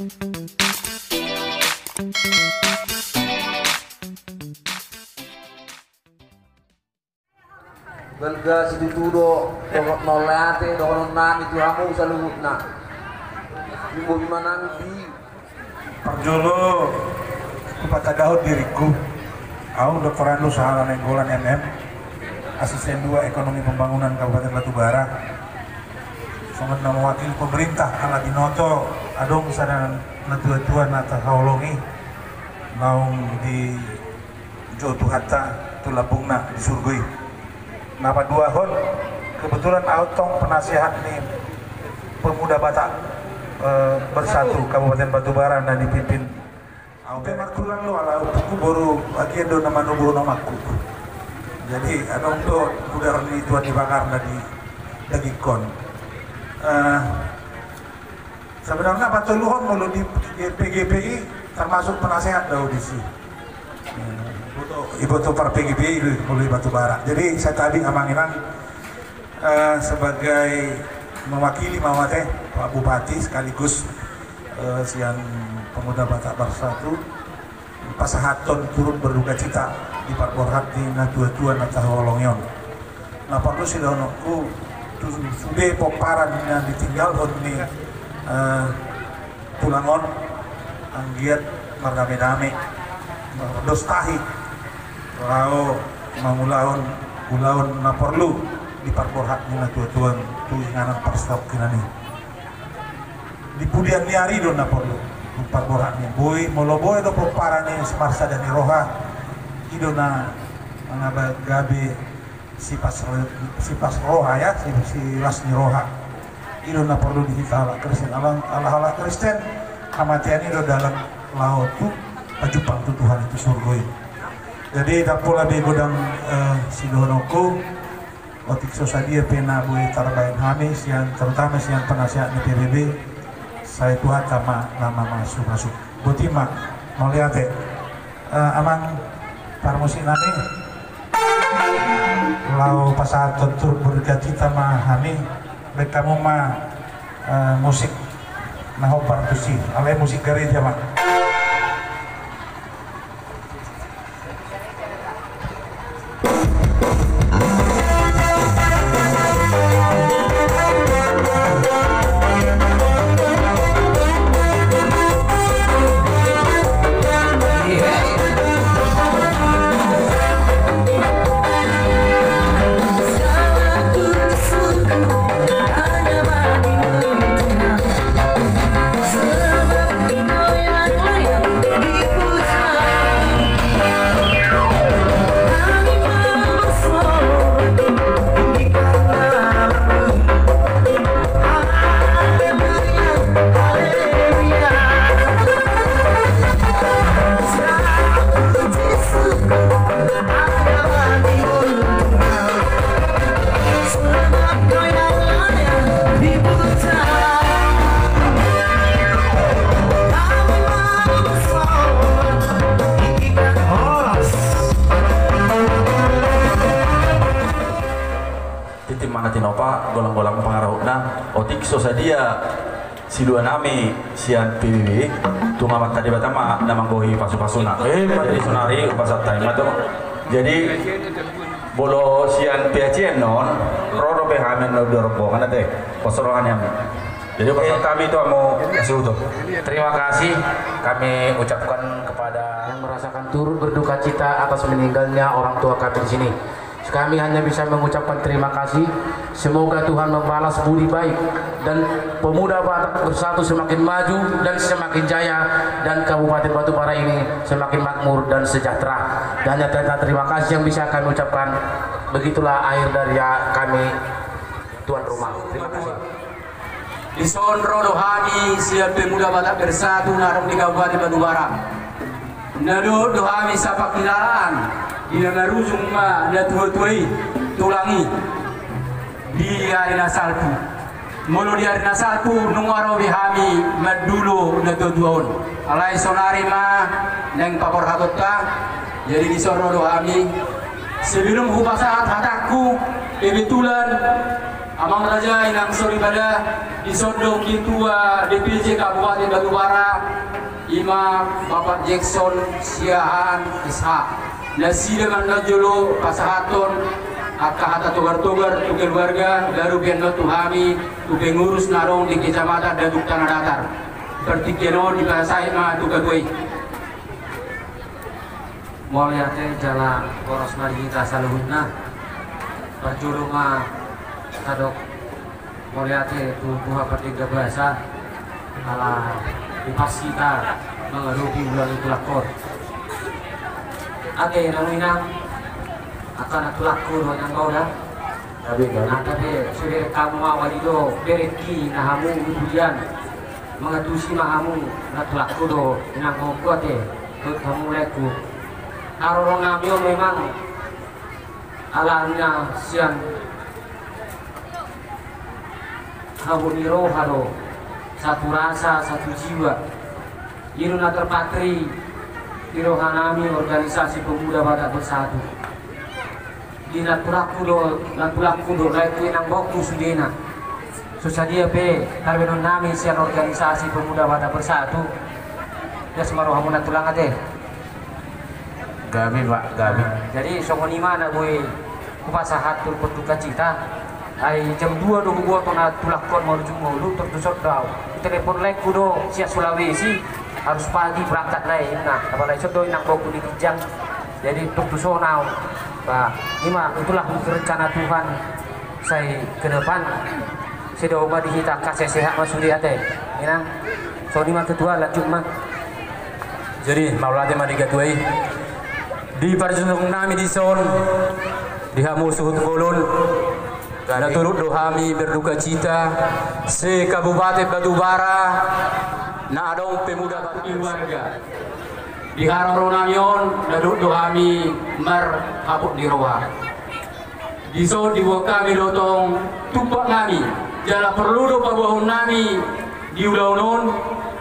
Galga si ditudo nolate dokonon nami tu hamu sa luhut na. Ibu gimana nanti? Parjolo kupatagahod diriku. Aku Dr. Anu Sahala Nenggolan MM, Asisten 2 Ekonomi Pembangunan Kabupaten Batubara. Sangat mewakili pemerintah ala dinoto adong sadana natua-tua nata haolongi naung di Jotu Hatta tulabungna di Surgui. Napa dua hon kebetulan autong penasihat nih pemuda Batak bersatu Kabupaten Batubara dan dipimpin Aupe makulan lo ala aku baru agendo nama nubur namaku. Jadi ada untuk udara di tuan dibakar dari kon. Sebenarnya patuluhon mulu di PGPI termasuk penasehat audisi. Ibu tuh per PGPI di Batubara. Jadi saya tadi amanginan sebagai mewakili Mawate Pak Bupati sekaligus siang pemuda Batak Bersatu pasahaton turut berduka cita di Pak Borhat di natua-tua natahawolongyon. Nah perlu sidonoku sudah poparan yang ditinggal nih pulangon anggiat mardame-dame dostahi kalau mangulaon na perlu di Pak Borhat di natua-tua tu inganan perstok kinani di pudian niari do na perlu Pak Borhat ni boy moloboy do poparan ni semarsa dan roha idona gabe si pas roha ya si lasni roha idona perlu dihital Kristen ala Kristen kematian itu dalam laut tu pajupang tu Tuhan itu surgoi. Jadi dapola be godang sidonoko otik sosadia pena boy tarbain hamis yang terutama siang penasihat di PBB saya tuhan sama nama masuk Butima mau lihat amang parmusin nami lau pasal tentu bergacita mah hani baik kamu mah musik naho partusi alai musik gereja mah golang-golang pengaruhna otik sosadia si dua nami sian PBB tu ngamat tadi batama nama gohi pasu-pasuna jadi sonari pasat time atau jadi bolo sian PHCN non roro behamen no dorobongan teh posorohan yang jadi pasal kami itu mau suruh. Terima kasih kami ucapkan kepada yang merasakan turut berduka cita atas meninggalnya orang tua kami di sini. Kami hanya bisa mengucapkan terima kasih. Semoga Tuhan membalas budi baik dan pemuda Batak Bersatu semakin maju dan semakin jaya dan Kabupaten Batubara ini semakin makmur dan sejahtera. Dan hanya terima kasih yang bisa kami ucapkan. Begitulah akhir dari kami tuan rumah. Terima kasih. Di Sonro dohani siap pemuda Batak Bersatu narong di Kabupaten Batubara. Nado dohani sapa kilaan. Ina narujung ma na tuai tulangi di arena salpu mulu di arena salpu nungaro bihami madulo na tuduon alai sonari ma neng papor hatota jadi di sorro doami sebelum hubasaat hataku kebetulan Amang Raja Inang Soribada disodong Ketua DPC Kabupaten Batubara Imam Bapak Jackson Siahan Ishak nasi dengan najolo pasahaton akahata togar-togar tu keluarga daru bian tuhami tu pengurus narong di kecamatan Daduk Tanah Datar bertikeno di bahasa ima tu kadui Mulia teh jala poros mari kita saluhutna perjuruma kadok mulia teh tuha pertiga bahasa ala dipasita mengerupi bulan itu lakor ake namina akan aku lakur yang kau dah tapi sudah kamu awal itu bereki nahamu kemudian mengatusi mahamu natu lakur do yang kau kuat kamu leku arorong namio memang alanya siang habuniro halo satu rasa satu jiwa iruna terpatri irohanami organisasi pemuda Batak Bersatu di natulaku do lagi nang boku sudena susah dia be karbenon nami sian organisasi pemuda Batak Bersatu ya semaruh hamu natulang ate Gabi Pak, gabi. jadi songonima na gue kupasahat tur berduka cita ay jam 2 do gua tona tulakon mau rujuk mau lu tertusot daw telepon leku do sia Sulawesi harus pagi berangkat naik nah apalagi sodo nang boku di Kijang jadi tertusonau Pak ima itulah rencana Tuhan saya ke depan sedo ma dihita kasih sehat masudi ate inang so lima ketua lanjut mah Jadi maulati mah digatuai di parjunung nami di son dihamu suhut kolon karena turut dohami berduka cita se Kabupaten Batubara na adong pemuda keluarga di Haroronamion daduk dohami mer habuk di roha di so di kami lotong tupak nami jala perlu do pabuhun nami di ulaunon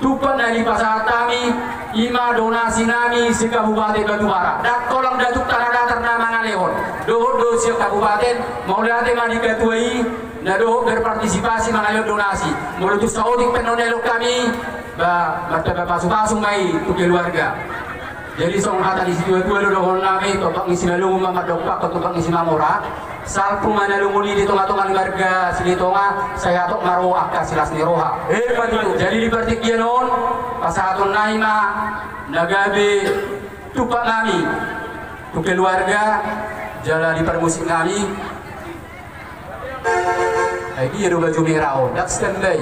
tupak dari pasar kami ima donasi nami se Kabupaten Batubara dak kolam datuk tanah datar nama ngaleon do se Kabupaten mau lihat mah dikatuai nado berpartisipasi mengalir donasi menuju saudi penonelo kami martaba pasu-pasu mai tu keluarga jadi song hata di situ itu do nami topak ngisi lalu mamadokpak topak ngisi mamora salpu mana lumuli di tengah-tengah warga sini tengah saya tok maro akka silas ni roha itu jadi di pertikianon pasaton naima nagabe tupak kami tu keluarga jala di permusik kami dia do baju merah dak standby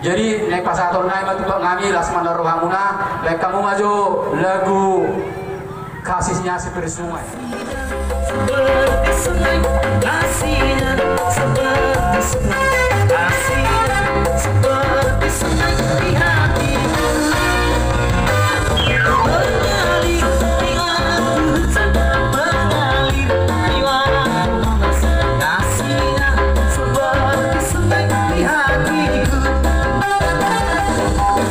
jadi naik pasaton naik batu kami lasmana rohamuna baik kamu maju lagu kasihnya seperti sungai seperti sungai kasihnya seperti sungai kasihnya seperti sungai di hatimu mengalir di waktu mengalir di waktu kasihnya seperti sungai di hatiku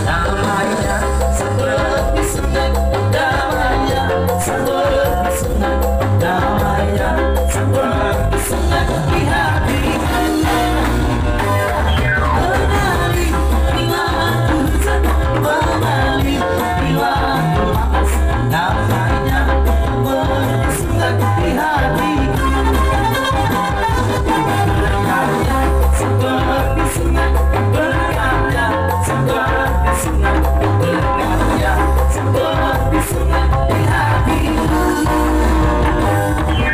damainya seperti sungai damainya seperti sungai damainya seperti sungai di hatiku mengalir di waktu mengalir di waktu panas damainya seperti sungai di hatiku berkarya seperti sungai berkarya seperti sungai berkarya seperti sungai di hatiku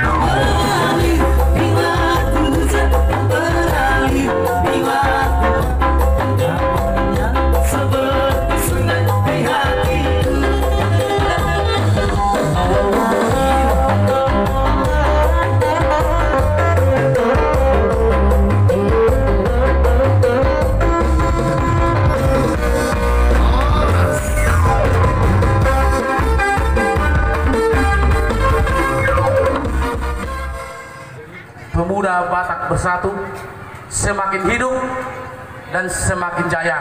mengalir di waktu hujan mengalir di waktu damainya seperti sungai di hatiku pemuda Batak Bersatu semakin hidup dan semakin jaya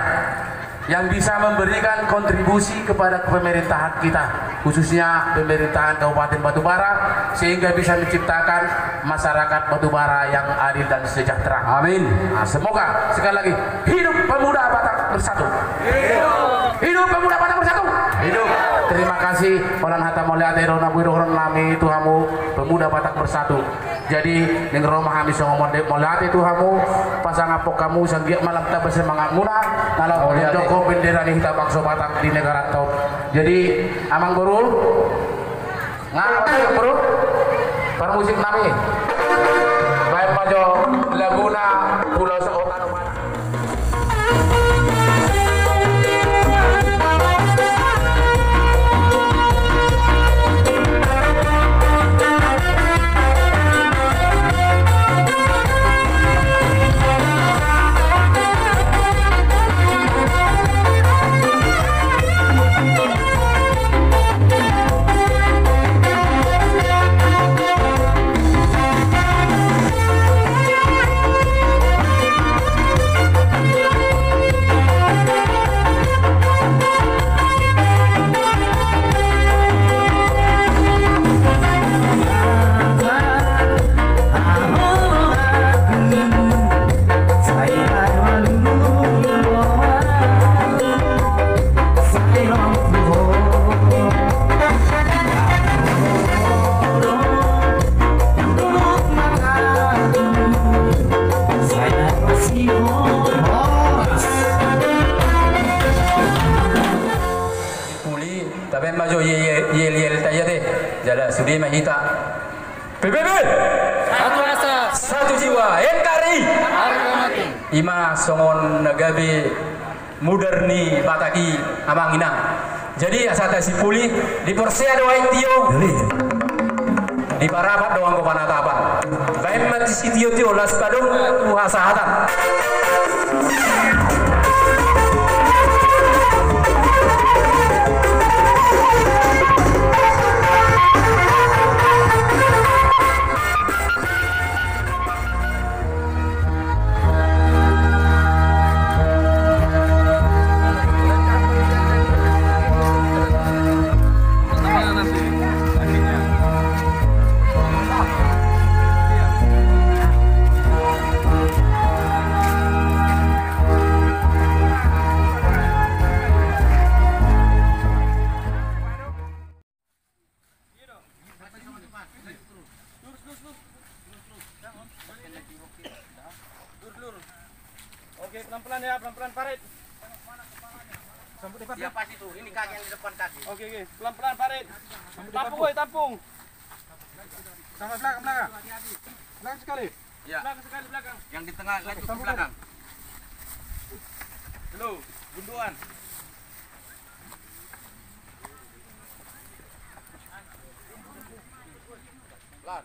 yang bisa memberikan kontribusi kepada pemerintahan kita khususnya pemerintahan Kabupaten Batubara, sehingga bisa menciptakan masyarakat Batubara yang adil dan sejahtera. Amin. Nah, semoga sekali lagi hidup pemuda Batak bersatu. Hidup pemuda Batak bersatu. Hidup. Terima kasih Olan Hatta Moliate Rona Buirohron Lami Tuhamu pemuda Batak bersatu. Jadi ning Roma kami ngomong Moliate Tuhamu pasang apok kamu sanggiak malam kita bersemangat muna kalau Joko bendera nih kita bangsa Batak di negara tau. Jadi amang guru ngapa guru para musik nami baik majo Laguna Pulau Seotan mana. Sudi Mahita PBB satu jiwa NKRI Ima songon nagabe moderni Bataki amangina. Jadi asata si puli di Porsea doa tio di Parapat doang ko panatapan baik mati si tio las kadung uhasahatan. Oke, pelan-pelan ya, pelan-pelan Farid. Siapa pasti tuh, ini kaki yang di depan kaki. Oke, pelan-pelan Farid. Tampung, woi, tampung. Sama belakang, belakang. Belakang sekali. Ya. Belakang sekali, belakang. Yang di tengah, laju ke belakang. Halo, gunduan. Pelan.